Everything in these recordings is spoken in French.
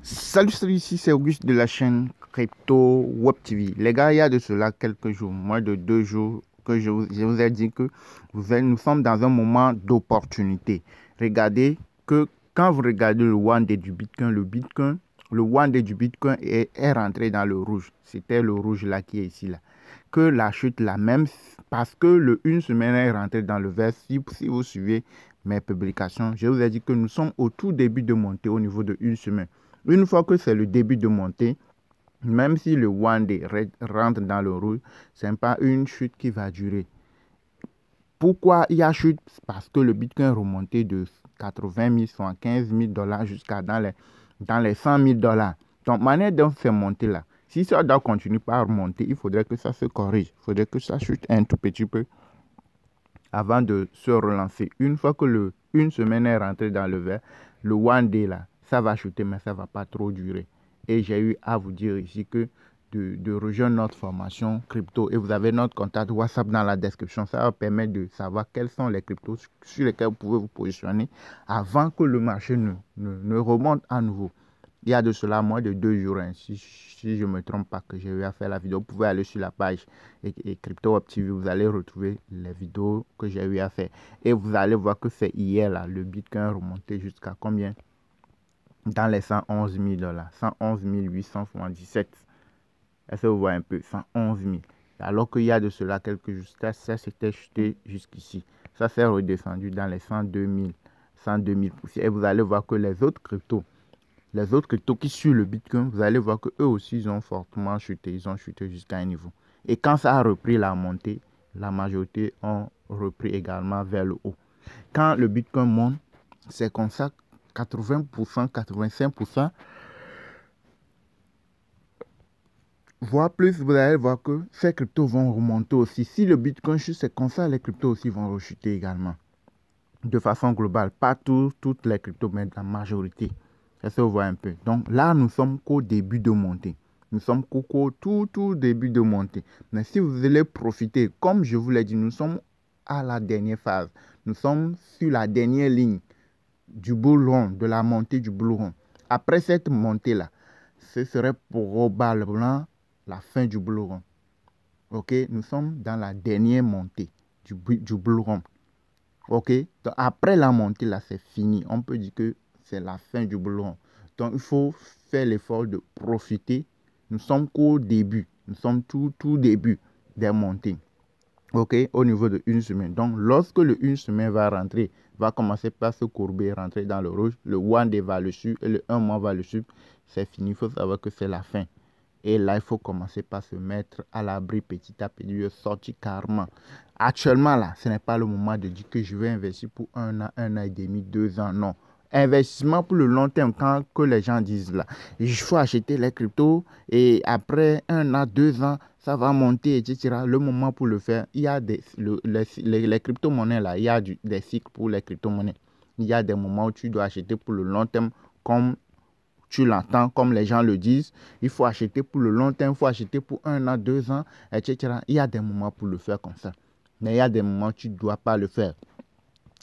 Salut, ici c'est Auguste de la chaîne Crypto Web TV. Les gars, il y a de cela quelques jours, moins de 2 jours, que je vous ai dit que nous sommes dans un moment d'opportunité. Regardez que quand vous regardez le one day du Bitcoin, le one day du Bitcoin est rentré dans le rouge. C'était le rouge là qui est ici là. Que la chute là, même parce que le une semaine est rentré dans le vert. Si vous suivez mes publications, je vous ai dit que nous sommes au tout début de montée au niveau de une semaine. Une fois que c'est le début de montée, même si le one day rentre dans le rouge, ce n'est pas une chute qui va durer. Pourquoi il y a chute? Parce que le Bitcoin est remonté de 80 000, 75 000 dollars jusqu'à dans les 100 000 dollars. Donc, manière dont c'est monté là, si ça doit continuer par remonter, il faudrait que ça se corrige. Il faudrait que ça chute un tout petit peu avant de se relancer. Une fois que une semaine est rentrée dans le vert, le one day là, ça va chuter, mais ça ne va pas trop durer. Et j'ai eu à vous dire ici que de rejoindre notre formation crypto et vous avez notre contact WhatsApp dans la description. Ça va permettre de savoir quels sont les cryptos sur lesquels vous pouvez vous positionner avant que le marché ne remonte à nouveau. Il y a de cela moins de 2 jours, hein, si je ne me trompe pas, que j'ai eu à faire la vidéo. Vous pouvez aller sur la page et Crypto Web TV, vous allez retrouver les vidéos que j'ai eu à faire. Et vous allez voir que c'est hier, là, le Bitcoin est remonté jusqu'à combien? Dans les 111 000 dollars, 111 877. Est-ce que vous voyez un peu? 111 000. Alors qu'il y a de cela quelques jours, ça s'était chuté jusqu'ici. Ça s'est redescendu dans les 102 000, 102 000 poussières. Et vous allez voir que les autres cryptos qui suivent le Bitcoin, vous allez voir qu'eux aussi, ils ont fortement chuté. Ils ont chuté jusqu'à un niveau. Et quand ça a repris la montée, la majorité ont repris également vers le haut. Quand le Bitcoin monte, c'est comme ça, 80%, 85%, voire plus, vous allez voir que ces cryptos vont remonter aussi. Si le Bitcoin chute, c'est comme ça, les cryptos aussi vont rechuter également. De façon globale, pas toutes les cryptos, mais la majorité. Est-ce que vous voyez un peu? Donc là, nous sommes qu'au début de montée. Nous sommes qu'au tout début de montée. Mais si vous allez profiter, comme je vous l'ai dit, nous sommes à la dernière phase. Nous sommes sur la dernière ligne du bull run, de la montée du bull run. Après cette montée-là, ce serait probablement la fin du bull run. Ok? Nous sommes dans la dernière montée du bull run. Ok? Donc après la montée, là, c'est fini. On peut dire que c'est la fin du bull run. Donc, il faut faire l'effort de profiter. Nous sommes qu'au début. Nous sommes tout début des montées. Ok? Au niveau de une semaine. Donc, lorsque le une semaine va rentrer, va commencer par se courber, rentrer dans le rouge, le one day va le suivre et le un mois va le suivre, c'est fini. Il faut savoir que c'est la fin. Et là, il faut commencer par se mettre à l'abri petit à petit, de sortir carrément. Actuellement, là, ce n'est pas le moment de dire que je vais investir pour 1 an et demi, 2 ans. Non. Investissement pour le long terme, quand que les gens disent là, il faut acheter les cryptos et après 1 an, 2 ans, ça va monter, etc. Le moment pour le faire, il y a les crypto-monnaies là, il y a des cycles pour les crypto-monnaies. Il y a des moments où tu dois acheter pour le long terme, comme tu l'entends, comme les gens le disent, il faut acheter pour le long terme, il faut acheter pour 1 an, 2 ans, etc. Il y a des moments pour le faire comme ça. Mais il y a des moments où tu ne dois pas le faire.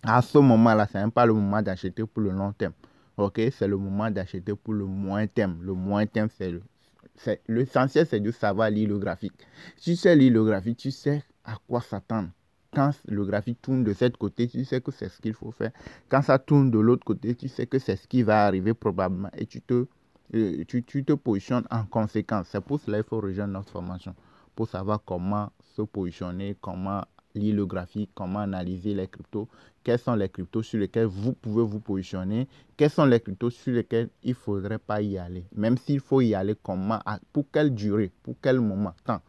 À ce moment-là, ce n'est pas le moment d'acheter pour le long terme. Ok? C'est le moment d'acheter pour le moyen terme. Le moyen terme, l'essentiel, c'est de savoir lire le graphique. Si tu sais lire le graphique, tu sais à quoi s'attendre. Quand le graphique tourne de cette côté, tu sais que c'est ce qu'il faut faire. Quand ça tourne de l'autre côté, tu sais que c'est ce qui va arriver probablement et tu te positionnes en conséquence. C'est pour cela qu'il faut rejoindre notre formation pour savoir comment se positionner, comment lire le graphique, comment analyser les cryptos, quels sont les cryptos sur lesquels vous pouvez vous positionner, quels sont les cryptos sur lesquels il ne faudrait pas y aller. Même s'il faut y aller, comment, pour quelle durée, pour quel moment, temps,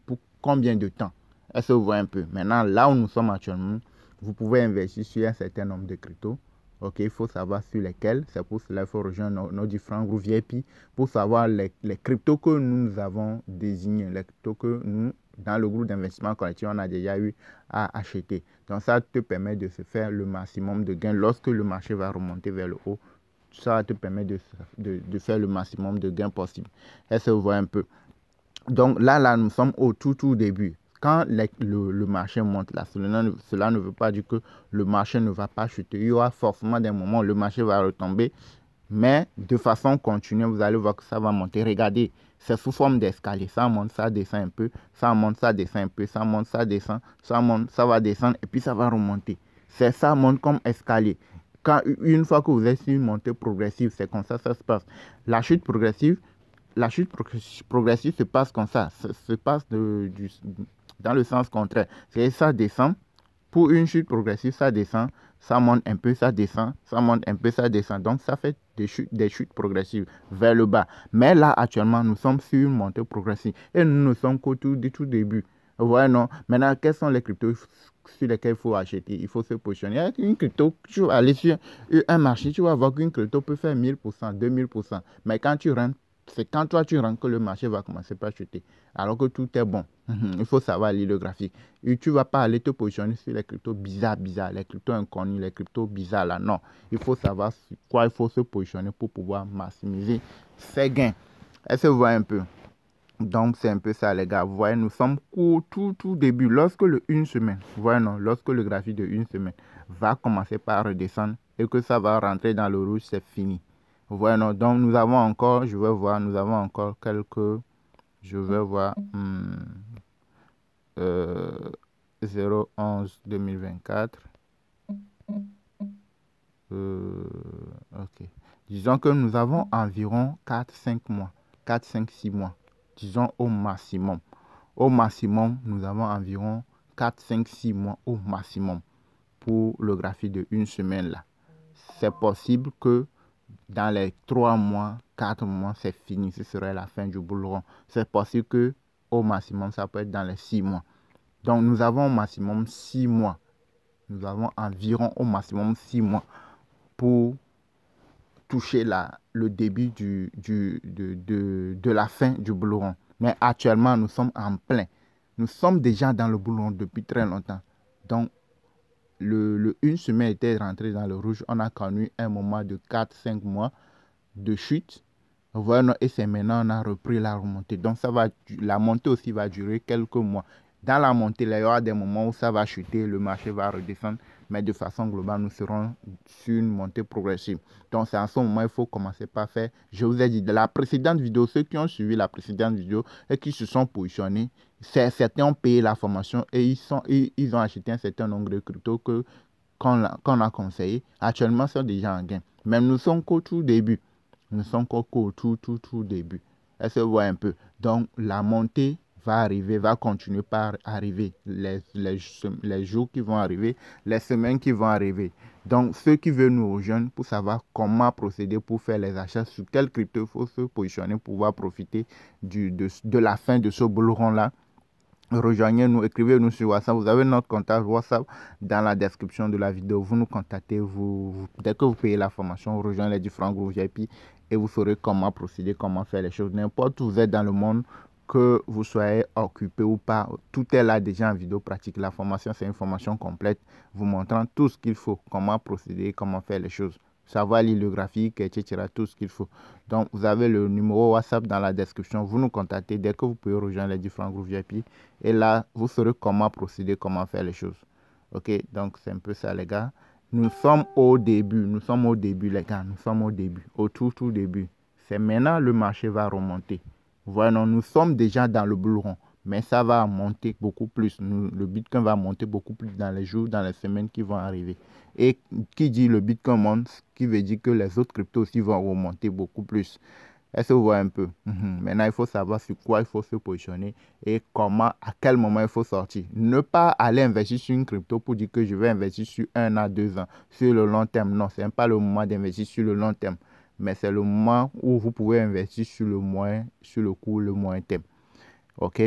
pour combien de temps. Est-ce que vous voyez un peu? Maintenant, là où nous sommes actuellement, vous pouvez investir sur un certain nombre de cryptos. Ok, il faut savoir sur lesquels. C'est pour cela qu'il faut rejoindre nos différents groupes VIP pour savoir les cryptos que nous avons désignés, les cryptos que nous, dans le groupe d'investissement collectif, on a déjà eu à acheter. Donc, ça te permet de se faire le maximum de gains. Lorsque le marché va remonter vers le haut, ça va te permettre de faire le maximum de gains possible. Est-ce que vous voyez un peu? Donc là, nous sommes au tout début. Quand le marché monte là, cela ne veut pas dire que le marché ne va pas chuter. Il y aura forcément des moments où le marché va retomber. Mais de façon continue, vous allez voir que ça va monter. Regardez, c'est sous forme d'escalier. Ça monte, ça descend un peu, ça monte, ça descend un peu, ça monte, ça descend, ça monte, ça va descendre et puis ça va remonter. C'est ça monte comme escalier. Une fois que vous êtes sur une montée progressive, c'est comme ça se passe. La chute progressive se passe comme ça, se passe dans le sens contraire. C'est ça descend. Pour une chute progressive, ça descend, ça monte un peu, ça descend, ça monte un peu, ça descend. Donc, ça fait des chutes progressives vers le bas. Mais là, actuellement, nous sommes sur une montée progressive et nous ne sommes qu'au tout début. Vous voyez, non? Maintenant, quels sont les cryptos sur lesquels il faut acheter? Il faut se positionner. Avec une crypto, tu vas aller sur un marché, tu vas voir qu'une crypto peut faire 1000%, 2000%. Mais quand tu rentres, c'est quand toi tu rentres que le marché va commencer par chuter. Alors que tout est bon. Il faut savoir lire le graphique. Et tu ne vas pas aller te positionner sur les cryptos bizarres, les cryptos inconnus, les cryptos bizarres là. Non. Il faut savoir sur quoi il faut se positionner pour pouvoir maximiser ses gains. Est-ce que vous voyez un peu? Donc, c'est un peu ça, les gars. Vous voyez, nous sommes au tout début. Lorsque une semaine, vous voyez, non, lorsque le graphique de une semaine va commencer par redescendre et que ça va rentrer dans le rouge, c'est fini. Vous voyez, non. Donc, nous avons encore, je vais voir, nous avons encore quelques, je vais voir, 011 2024. Ok. Disons que nous avons environ 4-5 mois, 4-5-6 mois. Disons au maximum. Au maximum, nous avons environ 4-5-6 mois au maximum pour le graphique de une semaine là. C'est possible que dans les 3 mois, 4 mois, c'est fini. Ce serait la fin du bull run. C'est possible que au maximum, ça peut être dans les 6 mois. Donc, nous avons au maximum 6 mois. Nous avons environ au maximum 6 mois pour toucher le début de la fin du bull run. Mais actuellement, nous sommes en plein. Nous sommes déjà dans le bull run depuis très longtemps. Donc, une semaine était rentrée dans le rouge. On a connu un moment de 4-5 mois de chute. Voilà, et c'est maintenant on a repris la remontée. Donc, la montée aussi va durer quelques mois. Dans la montée, il y aura des moments où ça va chuter, le marché va redescendre. Mais de façon globale, nous serons sur une montée progressive. Donc, c'est en ce moment il faut commencer par faire. Je vous ai dit, de la précédente vidéo, ceux qui ont suivi la précédente vidéo et qui se sont positionnés, certains ont payé la formation et ils ont acheté un certain nombre de cryptos qu'on a conseillé. Actuellement, sont déjà en gain. Même nous sommes qu'au tout début. Nous sommes qu'au tout début. Est-ce que vous voyez un peu? Donc, la montée va arriver, va continuer par arriver. Les jours qui vont arriver, les semaines qui vont arriver. Donc, ceux qui veulent nous rejoindre pour savoir comment procéder pour faire les achats, sur quel crypto il faut se positionner pour pouvoir profiter de la fin de ce bull run-là, rejoignez-nous, écrivez-nous sur WhatsApp. Vous avez notre contact WhatsApp dans la description de la vidéo. Vous nous contactez. Dès que vous payez la formation, vous rejoignez les différents groupes VIP et vous saurez comment procéder, comment faire les choses. N'importe où vous êtes dans le monde, que vous soyez occupé ou pas, tout est là déjà en vidéo pratique. La formation, c'est une formation complète vous montrant tout ce qu'il faut, comment procéder, comment faire les choses. Savoir lire le graphique, etc. Tout ce qu'il faut. Donc, vous avez le numéro WhatsApp dans la description. Vous nous contactez dès que vous pouvez rejoindre les différents groupes VIP. Et là, vous saurez comment procéder, comment faire les choses. Ok, donc c'est un peu ça, les gars. Nous sommes au début, les gars. Nous sommes au début, au tout début. C'est maintenant le marché va remonter. Voilà, nous sommes déjà dans le bull run. Mais ça va monter beaucoup plus. Le Bitcoin va monter beaucoup plus dans les jours, dans les semaines qui vont arriver. Et qui dit le Bitcoin monte, qui veut dire que les autres cryptos aussi vont remonter beaucoup plus. Est-ce que vous voyez un peu? Maintenant, il faut savoir sur quoi il faut se positionner et comment, à quel moment il faut sortir. Ne pas aller investir sur une crypto pour dire que je vais investir sur 1 à 2 ans, sur le long terme. Non, ce n'est pas le moment d'investir sur le long terme, mais c'est le moment où vous pouvez investir sur le court, le moyen terme. Ok?